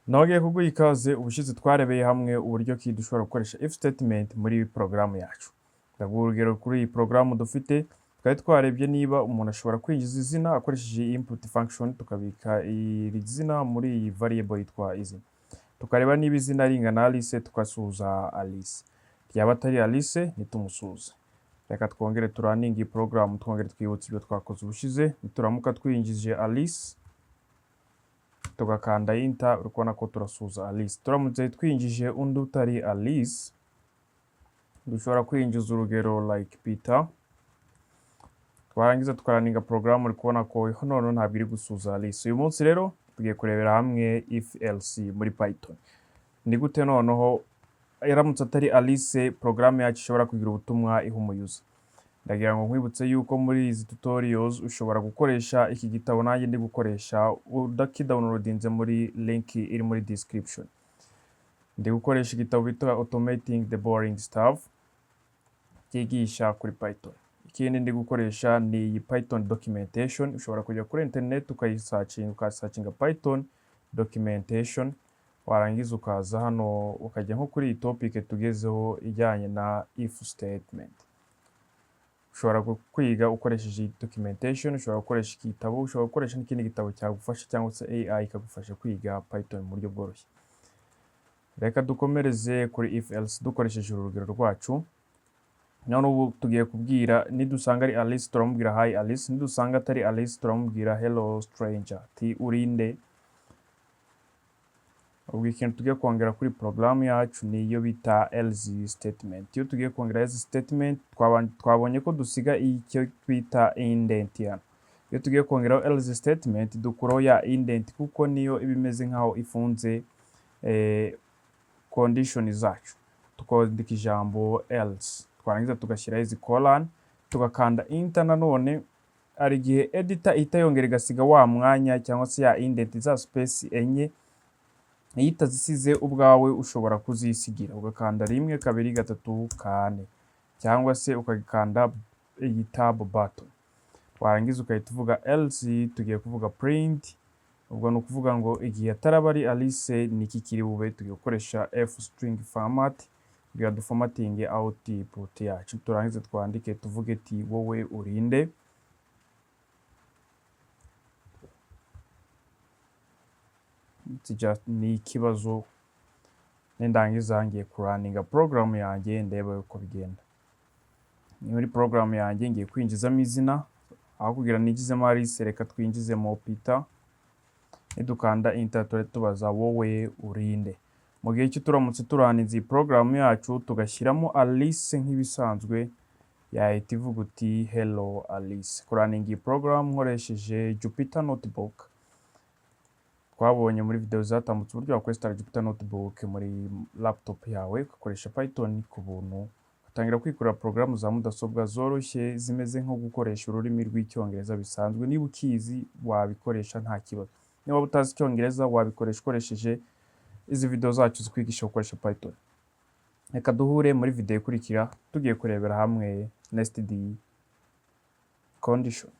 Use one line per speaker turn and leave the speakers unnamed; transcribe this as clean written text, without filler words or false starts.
Nongeye kuguha ikaze ubushize twarebeye hamwe uburyo ki dushobora gukoresha if statement muri porogaramu yacu. Ndaguha urugero kuri iyi porogaramu dufite, twari twarebye niba umuntu ashobora kwinjiza izina akoresheje iyi input function, tukabika iri zina muri iyi variable yitwa izina. Tukareba niba izina ringana Alice, tukasuhuza Alice. Ryaba atari Alice ntitumusuhuze. Reka twongere turaninga iyi porogaramu, twongere twibutse ibyo twakoze ubushize. Nituramuka twinjije Alice, tugakanda enter, uri kubona ko turasuhuza Alice. Turamutse twinjije undi utari Alice, dushobora kwinjiza urugero like Peter. Twarangiza tukaraninga porogaramu, uri kubona ko none ntabwo iri gusuhuza Alice. Uyu munsi rero tugiye kurebera hamwe if else muri Python. Ni gute noneho yaramutse atari Alice porogaramu yacu ishobora kugira ubutumwa iha umuyuza. Ndagira ngo nkwibutse yuko muri izi tutorials ushobora gukoresha iki gitabo nanjye ndi gukoresha, udakidownloadinze muri link iri muri description. Ndi gukoresha igitabo bita Automating the Boring Stuff cyigisha kuri Python. Ikindi ndi gukoresha ni iyi Python documentation. Ushobora kujya kuri internet ukasearchinga Python documentation, warangiza ukaza hano ukajya nko kuri iyi topic tugezeho ijyanye na if statement. Ushobora kwiga ukoresheje documentation, ushobora gukoresha igitabo, ushobora gukoresha n'ikindi gitabo cyagufasha cyangwa se AI ikagufasha kwiga Python mu buryo bworoshye. Reka dukomereze kuri if else dukoresheje urugero rwacu. None ubu tugiye kubwira nidusanga ari Alice turamubwira hi Alice, nidusanga atari Alice turamubwira hello stranger, ti urinde. Ubwo ikintu tugiye kongera kuri porogaramu yacu ni iyo bita else statement. Iyo tugiye kongera else statement twabonye ko dusiga icyo twita indent hano. Iyo tugiye kongeraho else statement dukuraho ya indent kuko niyo ibimeze nkaho ifunze condition zacu. Tukandika ijambo else, twarangiza tugashyiraho izi colon, tugakanda enter. Nanone ari gihe editor itayongera igasiga wa mwanya cyangwa se ya indent za space enye, iyo itazisize ubwawe ushobora kuzisigira, ugakanda 1 2 3 4 cyangwa se ukagikanda iyi tab button. Warangiza ukahita uvuga else, tugiye kuvuga print. Ubwo ni ukuvuga ngo igihe ataraba ari Alice niki kiri bube, tugiye gukoresha f string format kugira duformatinge output yacu. Turangiza twandike tuvuge ati wowe urinde. Ni ikibazo. Nendangiza ngiye kuraninga porogaramu yanjye ndebe uko bigenda. Ni muri porogaramu yanjye ngiye kwinjizamo izina, aho kugira nigizemo Alice reka twinjizemo Peter. Nidukanda enter tubaza wowe urinde. Mu gihe cyo turamutse turaninze porogaramu yacu tugashyiramo Alice nk'ibisanzwe, yahita ivuga uti hello Alice. Kuraninga iyi porogaramu nkoresheje Jupyter Notebook. Twabonye muri video zatambutse uburyo wakoresha Jupyter Notebook muri laptop yawe ugakoresha Python ku buntu. Utangira kwikorera porogaramu za mudasobwa zoroshye zimeze nko gukoresha ururimi rw'icyongereza bisanzwe. Niba ukizi wabikoresha nta kibazo. Niba utazi icyongereza wabikoresha ukoresheje izi video zacu zikwigisha gukoresha Python. Reka duhure muri video ikurikira tugiye kurebera hamwe nested condition.